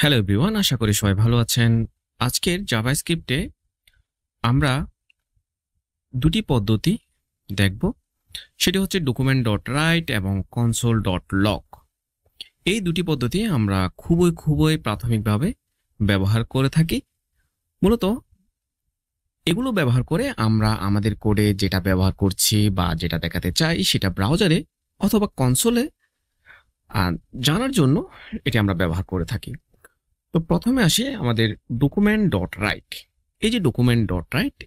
Hello everyone, আশা করি সবাই ভালো আছেন। আজকের জাভাস্ক্রিপ্টে আমরা দুটি পদ্ধতি দেখব। সেটি হচ্ছে ডকুমেন্ট ডট রাইট এবং কনসোল ডট লগ। এই দুটি পদ্ধতি আমরা খুবই প্রাথমিকভাবে ব্যবহার করে থাকি। মূলত এগুলো ব্যবহার করে আমরা আমাদের কোডে যেটা ব্যবহার করছি বা যেটা দেখাতে চাই সেটা ব্রাউজারে অথবা কনসোলে জানার জন্য এটি আমরা ব্যবহার করে থাকি। তো প্রথমে আসি আমাদের ডকুমেন্ট ডট রাইট। এই যে ডকুমেন্ট ডট রাইট,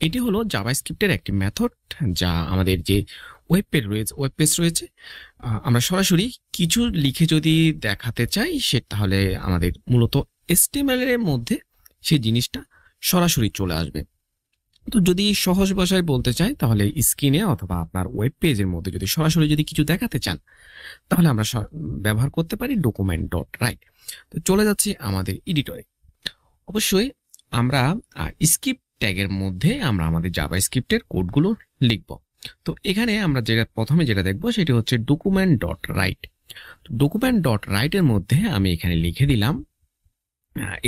এটি হলো জাভাস্ক্রিপ্টের একটি মেথড, যা আমাদের যে ওয়েব পেজ রয়েছে, আমরা সরাসরি কিছু লিখে যদি দেখাতে চাই তাহলে আমাদের মূলত HTML এর মধ্যে সেই জিনিসটা সরাসরি চলে আসবে। তো যদি সহজ ভাষায় বলতে চাই তাহলে স্ক্রিনে অথবা আপনার ওয়েব পেজের মধ্যে যদি সরাসরি কিছু দেখাতে চান তাহলে আমরা ব্যবহার করতে পারি ডকুমেন্ট ডট রাইট। তো চলে যাচ্ছি আমাদের এডিটরে। অবশ্যই আমরা স্ক্রিপ্ট ট্যাগের মধ্যে আমরা আমাদের জাভাস্ক্রিপ্টের কোডগুলো লিখব। তো এখানে আমরা প্রথমে যেটা দেখব সেটি হচ্ছে document dot right. Document dot রাইটের মধ্যে আমি এখানে লিখে দিলাম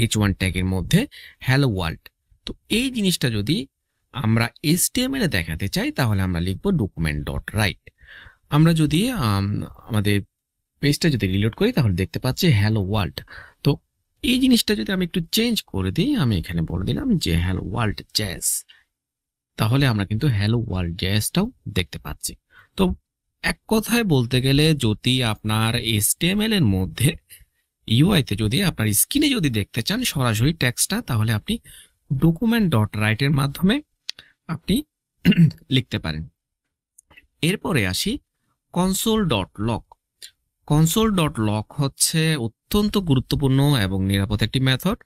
h1 ট্যাগের মধ্যে হ্যালো ওয়ার্ল্ড। তো এই জিনিসটা যদি আমরা HTML এ দেখাতে চাই তাহলে আমরা লিখব ডকুমেন্ট ডট রাইট। আমরা যদি আমাদের পেজটা যদি রিলোড করি তাহলে দেখতে পাচ্ছি হ্যালো ওয়ার্ল্ড। তো এই জিনিসটা যদি আমি একটু চেঞ্জ করে দিই, আমি এখানে বলে দিলাম যে হ্যালো ওয়ার্ল্ড জ্যাজ, তাহলে আমরা কিন্তু হ্যালো ওয়ার্ল্ড জ্যাজটাও দেখতে পাচ্ছি। তো এক কথায় বলতে গেলে যদি আপনার HTML এর মধ্যে ইউআইতে যদি আপনার স্ক্রিনে যদি দেখতে চান সরাসরি টেক্সটটা, তাহলে আপনি ডকুমেন্ট ডট রাইটের মাধ্যমে আপনি লিখতে পারেন। এরপরে আসি console dot log. Console dot log হচ্ছে অত্যন্ত গুরুত্বপূর্ণ এবং নিরাপদ একটি মেথড।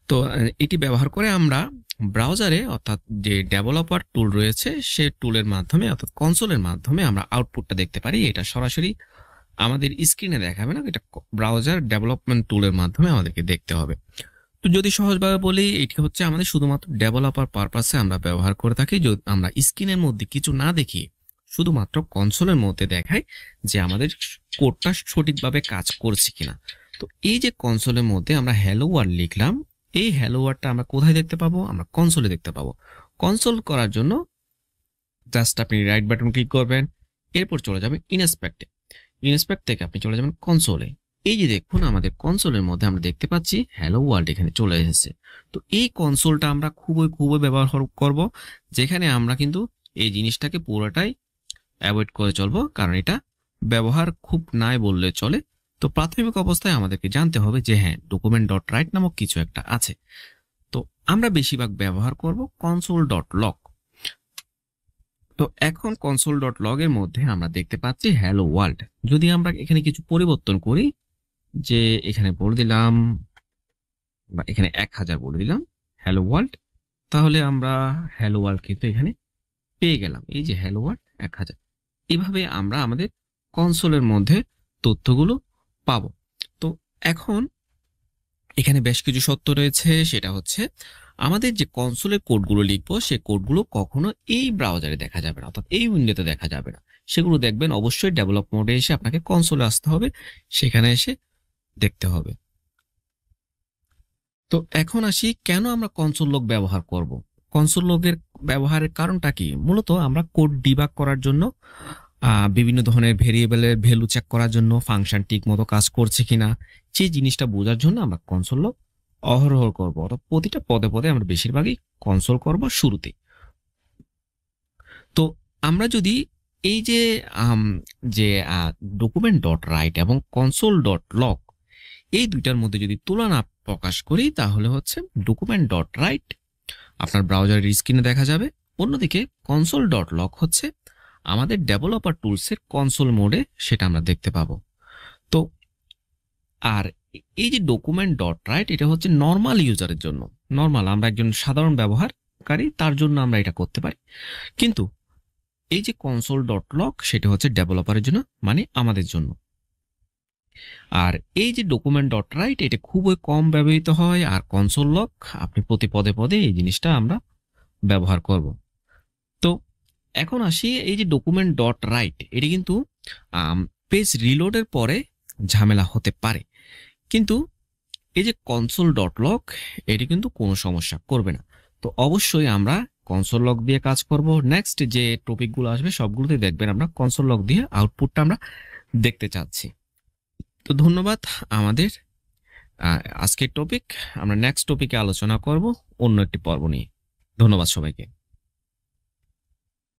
তো এটি ব্যবহার করে আমরা ব্রাউজারে অর্থাৎ যে ডেভেলপার টুল রয়েছে সে টুলের মাধ্যমে অর্থাৎ কনসোলের মাধ্যমে আমরা আউটপুটটা দেখতে পারি। এটা সরাসরি আমাদের স্ক্রিনে দেখাবে না, এটা ব্রাউজার ডেভেলপমেন্ট টুলের মাধ্যমে আমাদেরকে দেখতে হবে। তো যদি সহজভাবে বলি, এটি হচ্ছে আমাদের শুধুমাত্র ডেভেলপার পারপাসে আমরা ব্যবহার করে থাকি। যদি আমরা স্ক্রিনের মধ্যে কিছু না দেখি, শুধুমাত্র কনসোলের মধ্যে দেখাই যে আমাদের কোডটা সঠিকভাবে কাজ করছে কিনা। তো এই যে কনসোলের মধ্যে আমরা হ্যালো ওয়ার্ল্ড লিখলাম, এই হ্যালো ওয়ার্ল্ডটা আমরা কোথায় দেখতে পাবো? আমরা কনসোলে দেখতে পাবো। কনসোল করার জন্য জাস্ট আপনি রাইট বাটন ক্লিক করবেন, এরপর চলে যাবেন ইনস্পেক্টে। ইনস্পেক্ট থেকে আপনি চলে যাবেন কনসোলে। এই যে দেখুন আমাদের কনসোলের মধ্যে আমরা দেখতে পাচ্ছি হ্যালো ওয়ার্ল্ড এখানে চলে এসেছে। তো এই কনসোলটা আমরা খুবই ব্যবহার করব, যেখানে আমরা কিন্তু এই জিনিসটাকে পুরোটাই অ্যাভয়েড করে চলবো, কারণ এটা ব্যবহার খুব নাই বললে চলে। তো প্রাথমিক অবস্থায় আমাদেরকে জানতে হবে যে হ্যাঁ, ডকুমেন্ট ডট রাইট নামক কিছু একটা আছে। তো আমরা বেশিরভাগ ব্যবহার করব কনসোল ডট লগ। তো এখন কনসোল ডট লগ এর মধ্যে আমরা দেখতে পাচ্ছি হ্যালো ওয়ার্ল্ড। যদি আমরা এখানে কিছু পরিবর্তন করি, যে এখানে বলে দিলাম বা এখানে 1000 বলে দিলাম হ্যালো ওয়ার্ল্ড, তাহলে আমরা হ্যালো ওয়ার্ল্ড কিন্তু এখানে পেয়ে গেলাম। এই যে হ্যালো ওয়ার্ল্ড 1000, এভাবে আমরা আমাদের কনসোলের মধ্যে তথ্যগুলো পাবো। তো এখন এখানে বেশ কিছু শর্ত রয়েছে, সেটা হচ্ছে আমাদের যে কনসোলের কোডগুলো লিখবো সে কোডগুলো কখনো এই ব্রাউজারে দেখা যাবে না, অর্থাৎ এই উইন্ডোতে দেখা যাবে না। সেগুলো দেখবেন অবশ্যই ডেভেলপ মোডে এসে আপনাকে কনসোলে আসতে হবে, সেখানে এসে দেখতে হবে। তো এখন আসি কেন আমরা কনসোল লগ ব্যবহার করব। কনসোল লগের ব্যবহারের কারণটা কি? মূলত আমরা কোড ডিবাগ করার জন্য, বিভিন্ন ধরনের ভেরিয়েবলের ভ্যালু চেক করার জন্য, ফাংশন ঠিক মতো কাজ করছে কিনা সেই জিনিসটা বোঝার জন্য আমরা কনসোল লগ অহরহ করব, অর্থাৎ প্রতিটা পদে পদে আমরা বেশিরভাগই কনসোল করব শুরুতে। তো আমরা যদি এই যে যে ডকুমেন্ট ডট রাইট এবং কনসোল ডট লগ এই দুইটার মধ্যে যদি তুলনা প্রকাশ করি, তাহলে হচ্ছে ডকুমেন্ট ডট রাইট আপনার ব্রাউজারের স্ক্রিনে দেখা যাবে, অন্যদিকে কনসোল ডট লগ হচ্ছে আমাদের ডেভেলপার টুলসের কনসোল মোডে সেটা আমরা দেখতে পাবো। তো আর এই যে ডকুমেন্ট ডট রাইট, এটা হচ্ছে নর্মাল ইউজারের জন্য, নর্মাল আমরা একজন সাধারণ ব্যবহারকারী তার জন্য আমরা এটা করতে পারি। কিন্তু এই যে কনসোল ডট লগ সেটা হচ্ছে ডেভেলপারের জন্য, মানে আমাদের জন্য। আর এই যে ডকুমেন্ট ডট রাইট এটা খুবই কম ব্যবহৃত হয়, আর কনসোল লগ আপনি প্রতি পদে পদে এই জিনিসটা আমরা ব্যবহার করব। তো এখন আসি এই যে ডকুমেন্ট ডট রাইট, এটি কিন্তু পেজ রিলোডের পরে ঝামেলা হতে পারে, কিন্তু এই যে কনসোল ডট লগ, এটি কিন্তু কোনো সমস্যা করবে না। তো অবশ্যই আমরা কনসোল লগ দিয়ে কাজ করব। নেক্সট যে টপিকগুলো আসবে সবগুলোতে দেখবেন আমরা কনসোল লগ দিয়ে আউটপুটটা আমরা দেখতে চাচ্ছি। তো ধন্যবাদ। আমাদের আজকের টপিক, আমরা নেক্সট টপিকে আলোচনা করব অন্য একটি পর্ব নিয়ে। ধন্যবাদ সবাইকে।